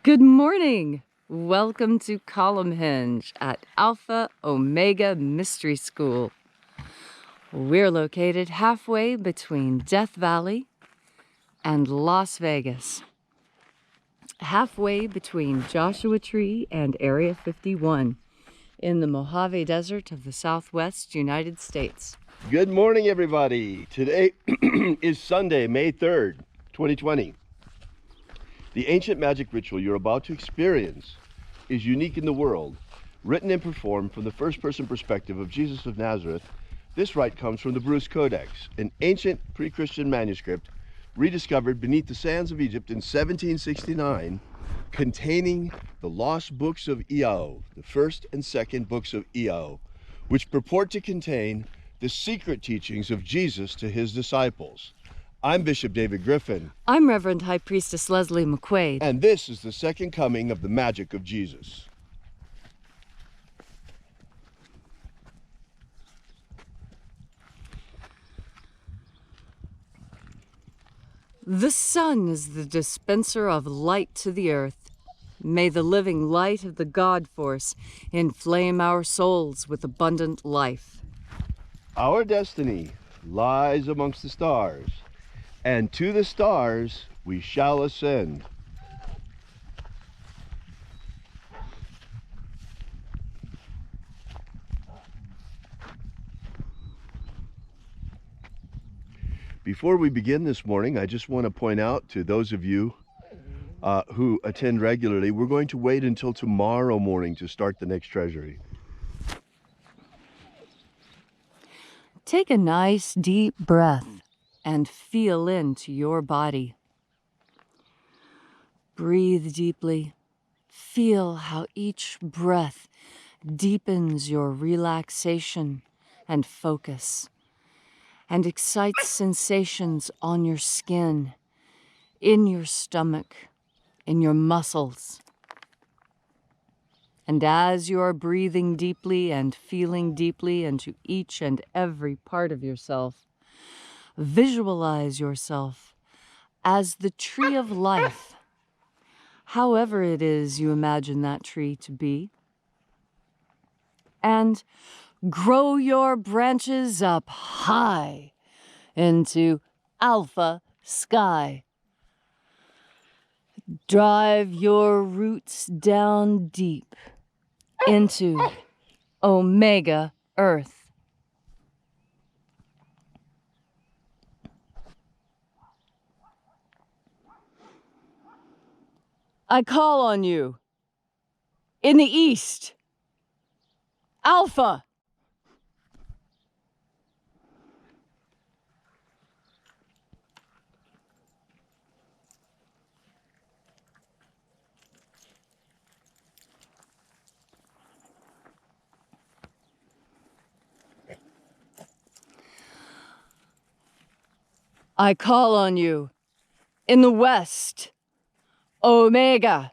Good morning. Welcome to Column Hinge at Alpha Omega Mystery School. We're located halfway between Death Valley and Las Vegas. Halfway between Joshua Tree and Area 51 in the Mojave Desert of the Southwest United States. Good morning, everybody. Today is Sunday, May 3rd, 2020. The ancient magic ritual you're about to experience is unique in the world. Written and performed from the first-person perspective of Jesus of Nazareth, this rite comes from the Bruce Codex, an ancient pre-Christian manuscript rediscovered beneath the sands of Egypt in 1769, containing the lost books of Iao, the first and second books of Iao, which purport to contain the secret teachings of Jesus to his disciples. I'm Bishop David Griffin. I'm Reverend High Priestess Leslie McQuaid. And this is the second coming of the magic of Jesus. The sun is the dispenser of light to the earth. May the living light of the God force inflame our souls with abundant life. Our destiny lies amongst the stars, and to the stars we shall ascend. Before we begin this morning, I just want to point out to those of you who attend regularly, we're going to wait until tomorrow morning to start the next treasury. Take a nice deep breath and feel into your body. Breathe deeply. Feel how each breath deepens your relaxation and focus, and excites sensations on your skin, in your stomach, in your muscles. And as you are breathing deeply and feeling deeply into each and every part of yourself, visualize yourself as the tree of life, however it is you imagine that tree to be, and grow your branches up high into alpha sky. Drive your roots down deep into omega earth. I call on you in the east, Alpha. I call on you in the west, Omega.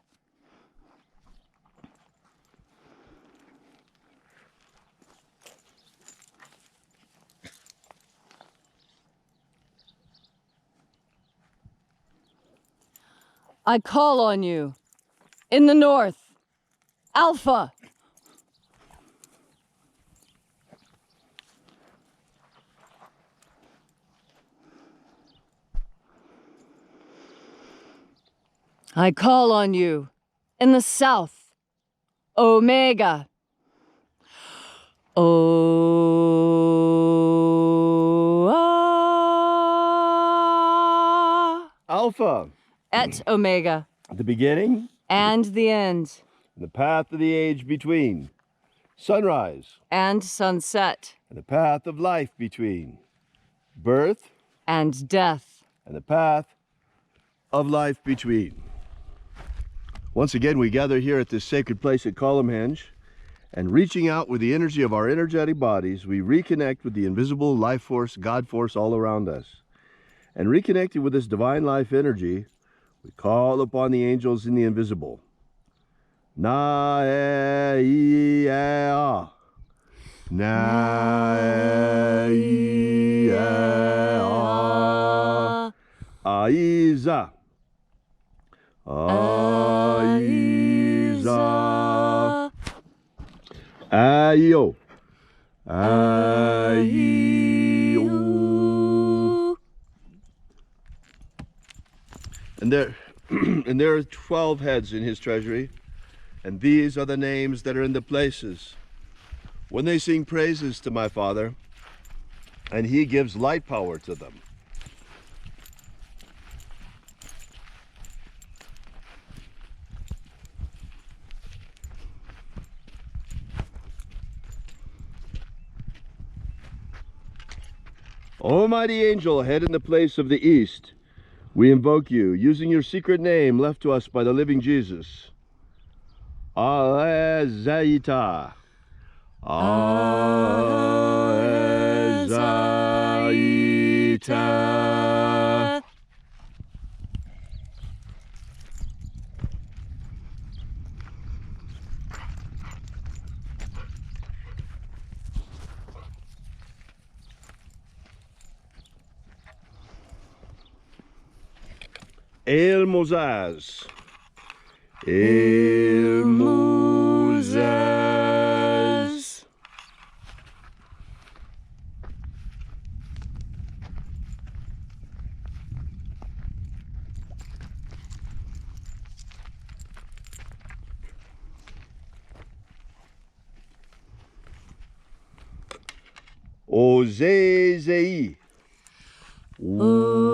I call on you in the north, Alpha. I call on you in the south, Omega. Alpha. Et Omega. The beginning and the end. and the path of the age between. Sunrise And sunset. and the path of life between. Birth And death. and the path of life between. Once again, we gather here at this sacred place at Column Hinge, and reaching out with the energy of our energetic bodies, we reconnect with the invisible life force, God force all around us. And reconnecting with this divine life energy, we call upon the angels in the invisible. Na-e-i-e-a. Na-e-i-e-a. Aiza. Aiza. A-I-O. A-I-O. And there, and there are 12 heads in his treasury, and these are the names that are in the places. When they sing praises to my Father, and he gives light power to them. O mighty angel, head in the place of the east, we invoke you, using your secret name left to us by the living Jesus. Alezaita. Alezaita. El Mozaz. El Mozaz. Ozezei. Ozezei.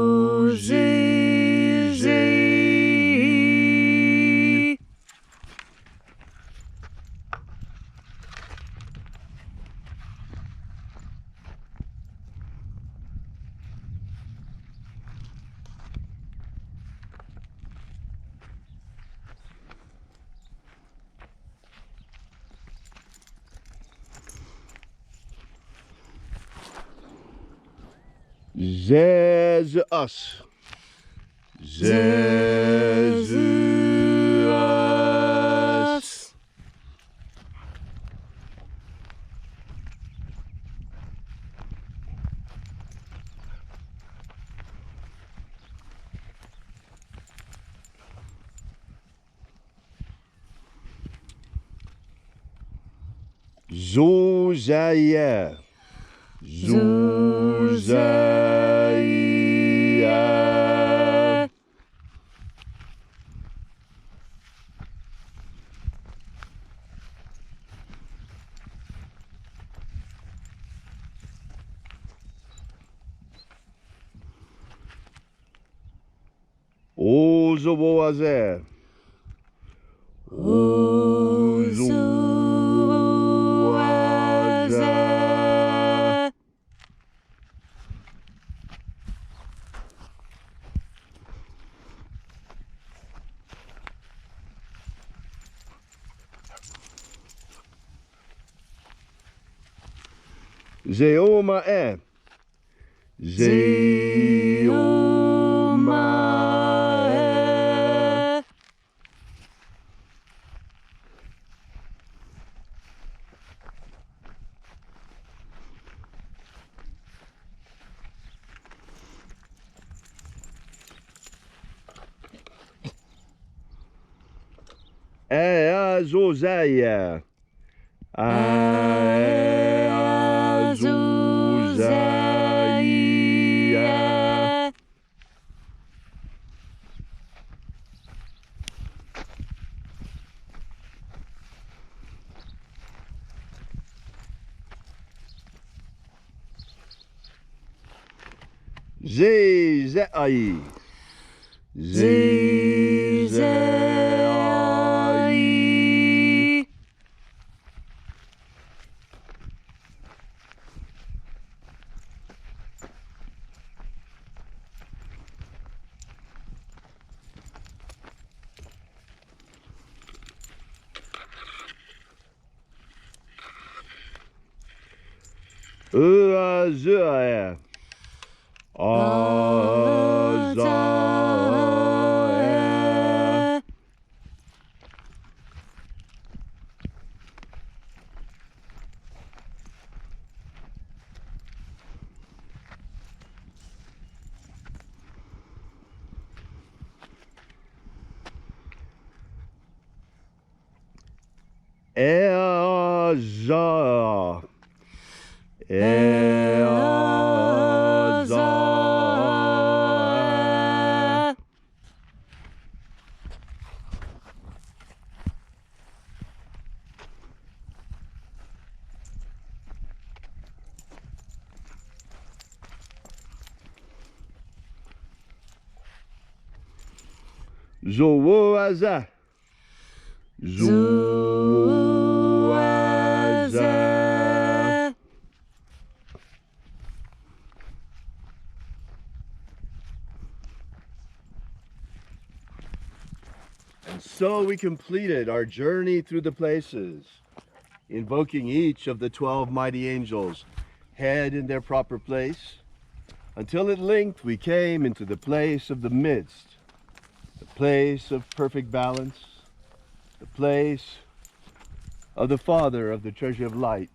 Zez-us. Zez-us. Zuzaya. Zuzaya. Ozoboaze. Ozoboaze. Zeoma-e. Zeoma-e. Azozaya. Azuzaya. Zezai. Zezai. Azaya. Azaya. Eaza. Eaza. Zoaza. Zoaza. And so we completed our journey through the places, invoking each of the 12 mighty angels, head in their proper place, until at length we came into the place of the midst, the place of perfect balance, the place of the Father of the treasure of light.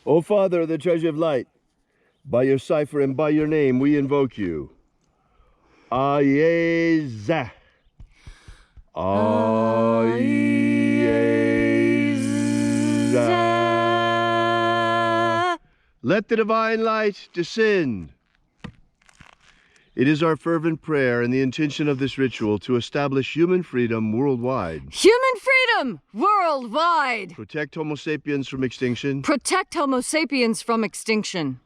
O Father of the treasure of light, by your cipher and by your name we invoke you. Ayeza. Ayeza. Let the divine light descend. It is our fervent prayer and the intention of this ritual to establish human freedom worldwide. Human freedom worldwide! Protect Homo sapiens from extinction. Protect Homo sapiens from extinction.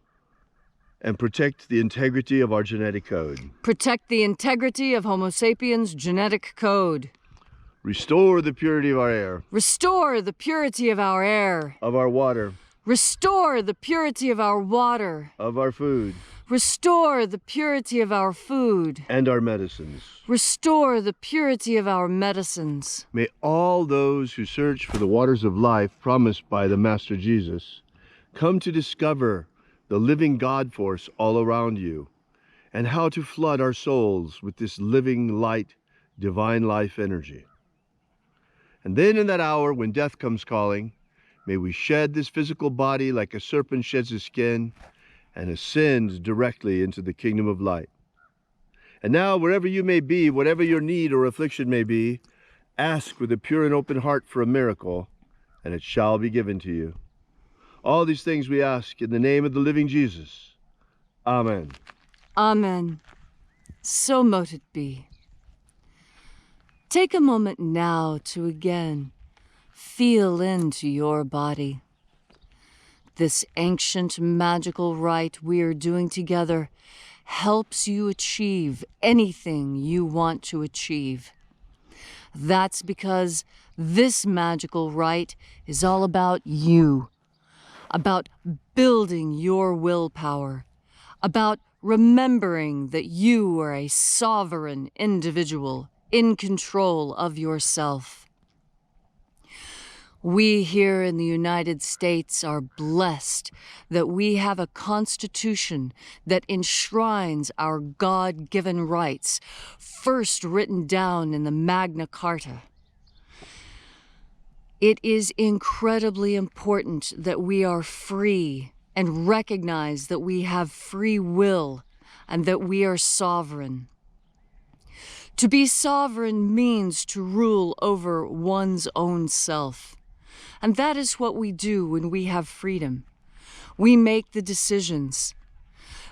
And protect the integrity of our genetic code. Protect the integrity of Homo sapiens' genetic code. Restore the purity of our air. Restore the purity of our air. Of our water. Restore the purity of our water. Of our food. Restore the purity of our food. And our medicines. Restore the purity of our medicines. May all those who search for the waters of life promised by the Master Jesus come to discover the living God force all around you, and how to flood our souls with this living light, divine life energy. And then in that hour when death comes calling, may we shed this physical body like a serpent sheds his skin and ascend directly into the kingdom of light. And now, wherever you may be, whatever your need or affliction may be, ask with a pure and open heart for a miracle, and it shall be given to you. All these things we ask in the name of the living Jesus. Amen. Amen. So mote it be. Take a moment now to again feel into your body. This ancient magical rite we are doing together helps you achieve anything you want to achieve. That's because this magical rite is all about you. About building your willpower, about remembering that you are a sovereign individual in control of yourself. We here in the United States are blessed that we have a constitution that enshrines our God-given rights, first written down in the Magna Carta. It is incredibly important that we are free and recognize that we have free will and that we are sovereign. To be sovereign means to rule over one's own self. And that is what we do when we have freedom. We make the decisions.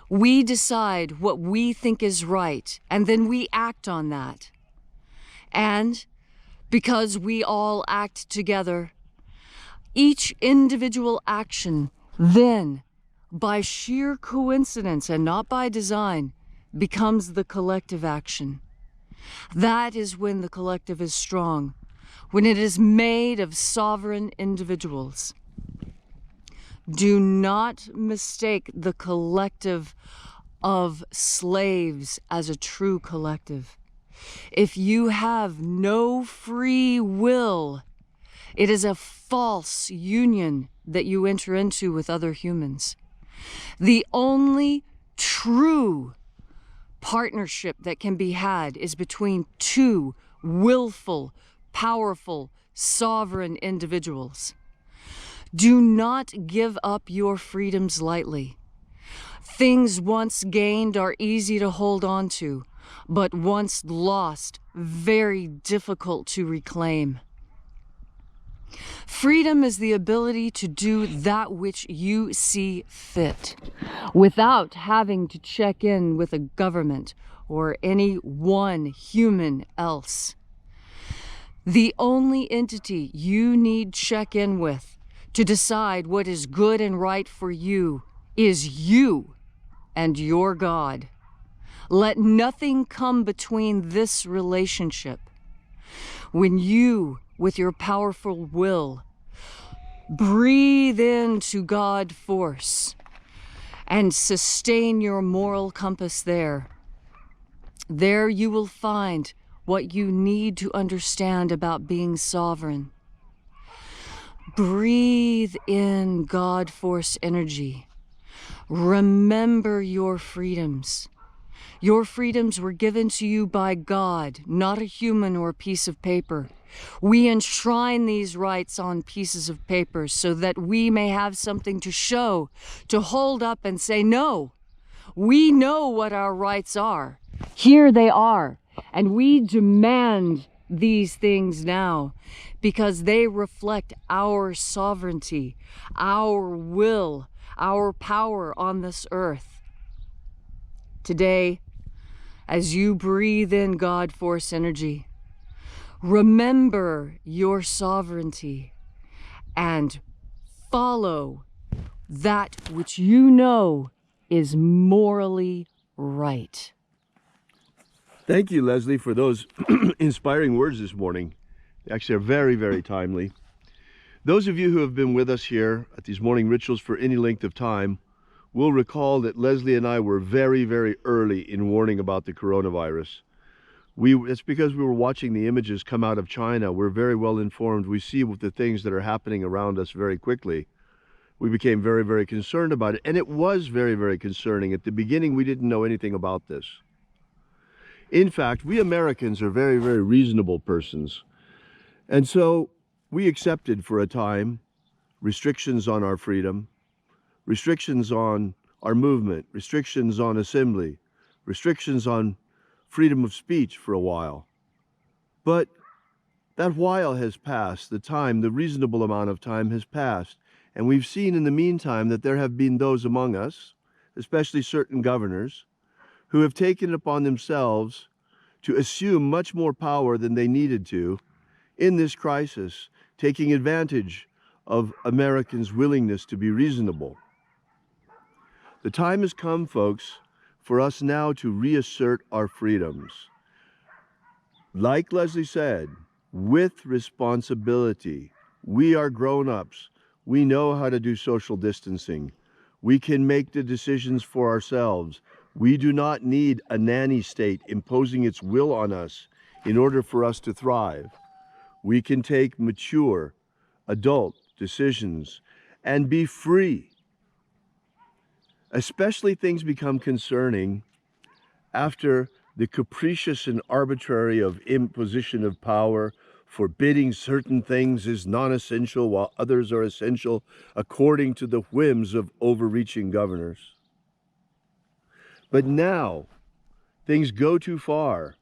We decide what we think is right, and then we act on that. And because we all act together, each individual action then, by sheer coincidence and not by design, becomes the collective action. That is when the collective is strong, when it is made of sovereign individuals. Do not mistake the collective of slaves as a true collective. If you have no free will, it is a false union that you enter into with other humans. The only true partnership that can be had is between two willful, powerful, sovereign individuals. Do not give up your freedoms lightly. Things once gained are easy to hold on to, but once lost, very difficult to reclaim. Freedom is the ability to do that which you see fit, without having to check in with a government or any one human else. The only entity you need check in with to decide what is good and right for you is you and your God. Let nothing come between this relationship. When you, with your powerful will, breathe into God force and sustain your moral compass there you will find what you need to understand about being sovereign. Breathe in God force energy. Remember your freedoms. Your freedoms were given to you by God, not a human or a piece of paper. We enshrine these rights on pieces of paper so that we may have something to show, to hold up and say, no, we know what our rights are. Here they are, and we demand these things now because they reflect our sovereignty, our will, our power on this earth. Today, as you breathe in God force energy, remember your sovereignty and follow that which you know is morally right. Thank you, Leslie, for those inspiring words this morning. They actually are very, very timely. Those of you who have been with us here at these morning rituals for any length of time will recall that Leslie and I were very, very early in warning about the coronavirus. It's because we were watching the images come out of China. We're very well informed. We see the things that are happening around us very quickly. We became very, very concerned about it. And it was very, very concerning. At the beginning, we didn't know anything about this. In fact, we Americans are very, very reasonable persons. And so we accepted for a time restrictions on our freedom, restrictions on our movement, restrictions on assembly, restrictions on freedom of speech for a while. But that while has passed, the reasonable amount of time has passed. And we've seen in the meantime that there have been those among us, especially certain governors, who have taken it upon themselves to assume much more power than they needed to in this crisis, taking advantage of Americans' willingness to be reasonable. The time has come, folks, for us now to reassert our freedoms. Like Leslie said, with responsibility. We are grown-ups. We know how to do social distancing. We can make the decisions for ourselves. We do not need a nanny state imposing its will on us in order for us to thrive. We can take mature, adult decisions and be free. Especially things become concerning after the capricious and arbitrary of imposition of power, forbidding certain things is non-essential while others are essential according to the whims of overreaching governors. But now, things go too far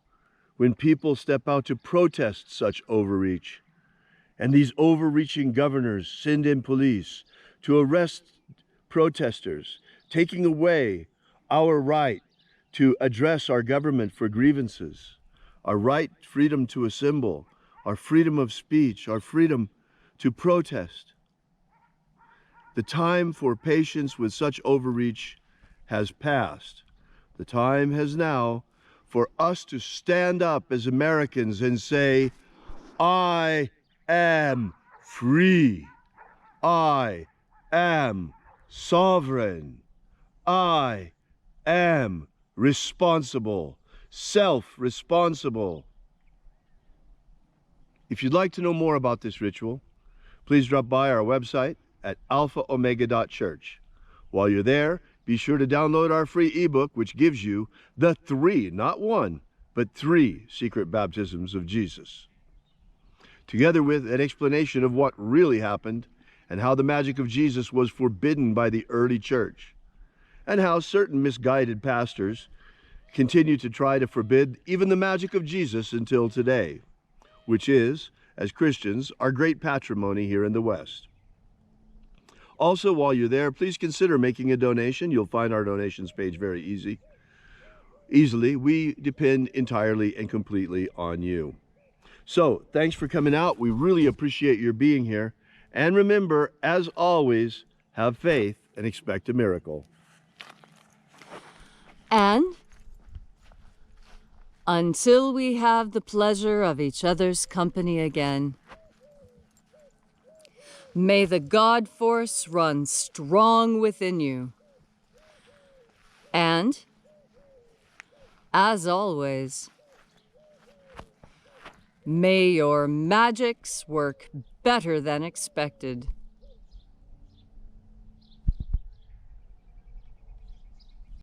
when people step out to protest such overreach. And these overreaching governors send in police to arrest protesters, taking away our right to address our government for grievances, our right, freedom to assemble, our freedom of speech, our freedom to protest. The time for patience with such overreach has passed. The time has now for us to stand up as Americans and say, I am free. I am sovereign. I am responsible, self-responsible. If you'd like to know more about this ritual, please drop by our website at alphaomega.church. While you're there, be sure to download our free ebook, which gives you the 3, not 1, but 3 secret baptisms of Jesus, together with an explanation of what really happened and how the magic of Jesus was forbidden by the early church, and how certain misguided pastors continue to try to forbid even the magic of Jesus until today, which is, as Christians, our great patrimony here in the West. Also, while you're there, please consider making a donation. You'll find our donations page very easily. We depend entirely and completely on you. So, thanks for coming out. We really appreciate your being here. And remember, as always, have faith and expect a miracle. And until we have the pleasure of each other's company again, may the God force run strong within you. And, as always, may your magics work better than expected.